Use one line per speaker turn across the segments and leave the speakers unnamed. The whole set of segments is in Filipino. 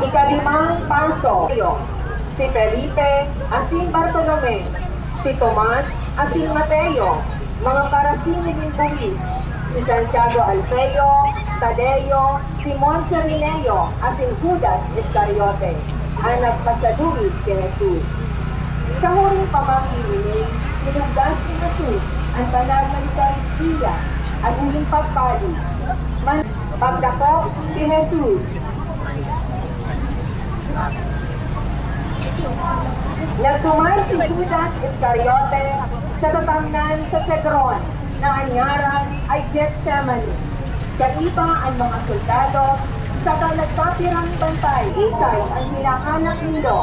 Ikalimang paso, si Felipe asin Bartolome, si Tomas asin Mateo, mga parasingilin buwis, si Santiago Alfeo, Tadeo, Simon Cirineo, asin Judas Iscariote, ang nagpasadulig kay Jesus. Sa huling pamamimili, tinugdas ni Jesus ang banal na Eucharistia at sining pagpali. Pagdako ni Jesus, nagtuman si Judas Iscariote sa tatamnan sa Cedron na anyaran ay Gethsemane. Kaiba ang mga soldado sa nagpapirang bantay, isay ang hinahanap nindo.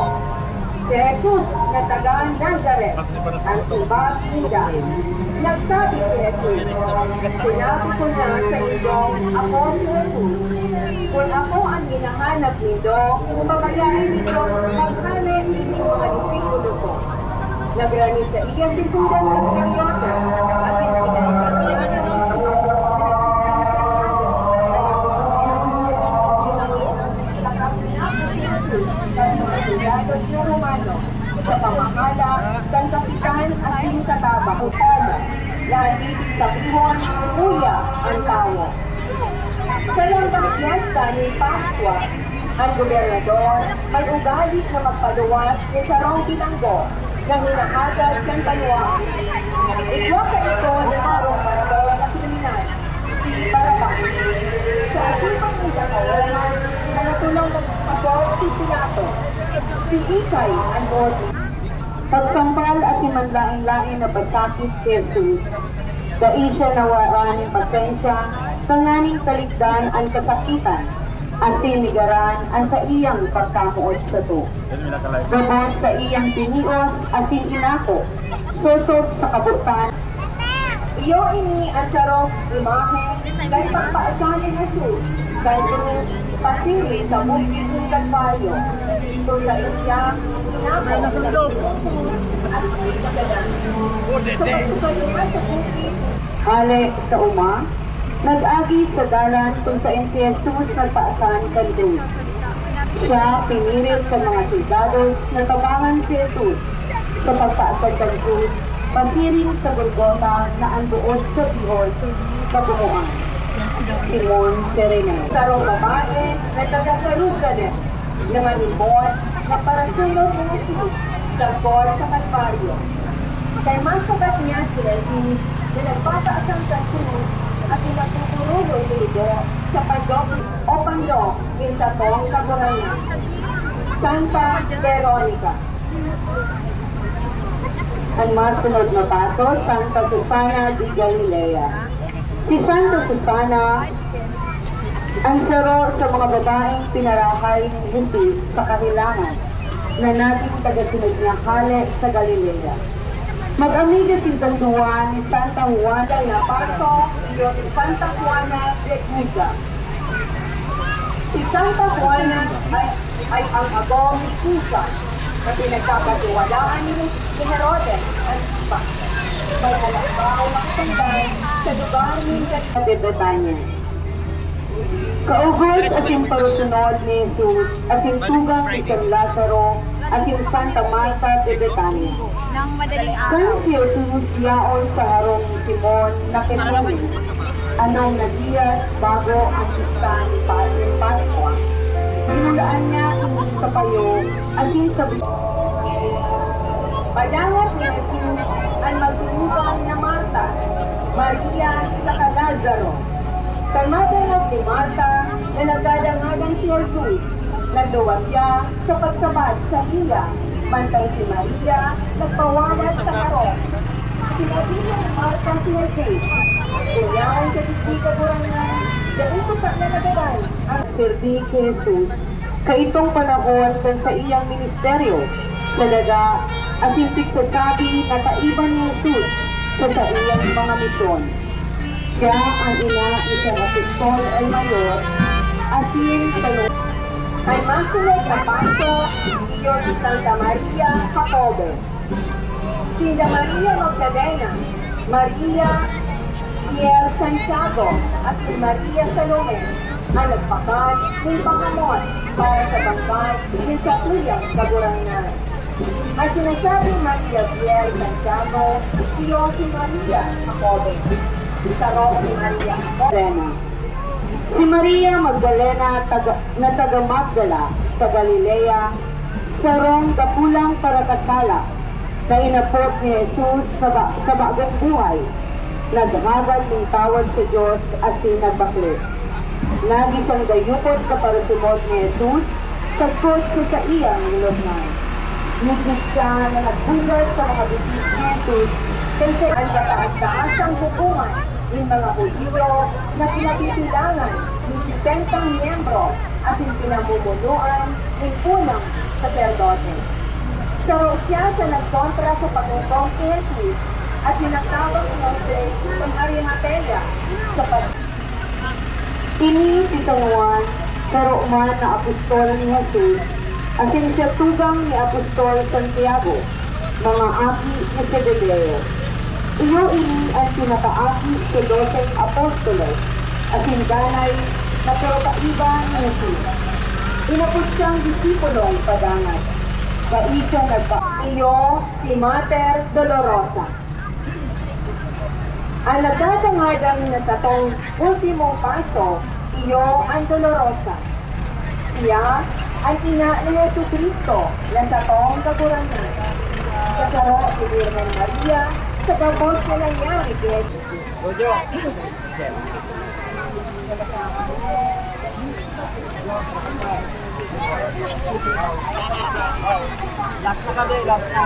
Si Jesus na taga Nazaret, ang simbang nila. Nagsabi si Jesus, sinabi ko na sa inyo, ako si Jesus. Kung ako ang hinahanap nindo, pagayahin niyo maghanap ng mga disipulo ko. Nagrani sa iya si Judas Iscariote, kasi soldados ng Romano sa pamamahala ng kapitan asin katabang utala na ibig sabihin kuya ang tao. Sa lambang piyesta ni Pasqua, ang gobernador may ugali na magpaluwas ni Sarong Bilanggo na hinahagad ng banwa. Ikwa ka ito ni Sarong Marador na kriminal, si Barabas. Sa asipang nagkakawalan, nanatulong magpapapor si Pilato. Si Isay ang body. Pagsampal at si manlaing-laing na pasakit kay Jesus, dahil siya nawaan ng pasensya, tanganing kaligdan ang kasakitan, asin nigaran ang sa iyang pagkamuot sa to. Gabos sa iyang tinios, asin inako, susot sa kabutan. Iyo ini ang sarong imahe, dahil pagpaasan ni Jesus, dahil Diyos pasiri sa bukid ng Kalbaryo. Ito sa iya, inako ng Jesus at ikagalan. Sa pagkakaliwa sa bukid, hali sa uma, nag-agi sa dalan kung saan si Jesus nagpaasan kay Diyos. Siya pinirit sa mga soldados na tabangan si Jesus sa pagpaasan kay Diyos, pasiring sa Golgotha na ang buod sa bihon sa bumuan. Simon Cirineo. Sarong babae na taga-Jerusalem na manibon na para sunod ng Jesus sa sa Kalbaryo. Kay masabat niya si Jesus na nagpataas ang Jesus at pinatuturulo dito sa pagdok o pandok sa tong kagurangan. Santa Veronica. Ang masunod na paso, Santa Susana de Galilea. Si Santa Susana ang saro sa mga babaeng pinarakay ni Jesus sa kahilangan na nating tagasunod niya hali sa Galilea. Mag-amiga si Juan ni Santa Juana na paso, iyo si Santa Juana de Cusa. Si Santa Juana ay ang agong ni Cusa na pinagkakatiwalaan ni Herodes at iba. May halakbaw magtanggal sa lugar ni Betania. Kaugod at yung parusunod ni Jesus at yung tugang ni San Lazaro at yung Santa Marta de Betania.
Nang madaling araw.
Kaya si Jesus yaon sa harong ni Simon na kinuwi anong nagiyas bago ang pista ni Padre Pasqua. Ginulaan niya sa payo at yung sa padangat ni Jesus ang magtulungan na Marta, Maria sa Lazaro. Kalmadangat ni Marta na nagdadangagan si Jesus, nagduwa siya sa pagsabat sa iya, bantay si Maria, nagpawawat sa harong. Sinabi niya ni Marta si Jesus, kunyaon sa kaburangan, dahil sukat na nagaran ang serbi kay Jesus, kaitong panahon kung sa iyang ministeryo, sa daga at yung pagsasabi na kaiban ni Jesus sa iyang mga misyon. Siya ang ina ni San Apostol El Mayor at yung tanong ay masunod na paso iyo ni Santa Maria Jacobe. Sina Maria Magdalena, Maria Gabriel Santiago at si Maria Salome ang nagpakan ng pangamot para sa bangkay ng sa tuyang kagurangan. At sinasabing Maria Gabriel Santiago, iyo si Maria Jacobe. Saro si Maria Magdalena. Si Maria Magdalena na taga Magdala sa Galilea, sarong kapulang para kasala na inapot ni Jesus sa bagong buhay, naghamagad ng tawad sa Diyos at sinagbakli. Nagisang dayupot sa parasimot ni Jesus sa krus sa iyang nilosnan. Nigit siya na nagbugat sa mga bisig ni Jesus kasi ang kataas-taasang hukuman ng mga Hudyo na pinapitilangan ng 70 miyembro at pinamumunuan ng unang sacerdote. Saro siya sa nagkontra sa pagungkong ni Jesus at sinatawag ng Jose ng Arimatea sa Ini si Juan, saro man na apostol ni Jesus, asin siya tugang ni Apostol Santiago, mga aki ni Zebedeo. Iyo ini ang pinakaaki sa 12 apostoles, asin ganay na karokaiban ni Jesus. Inapos siyang disipulong padangat. Kaisa nagpa-iyo si Mater Dolorosa. Ang nagdadangadang na sa tong ultimong paso, iyo ang Dolorosa. Siya ang ina ni Jesucristo na sa tong kagurangan. Kasaro si Virgen Maria sa gabos na nangyari kay Jesus.
Last na kami, last na.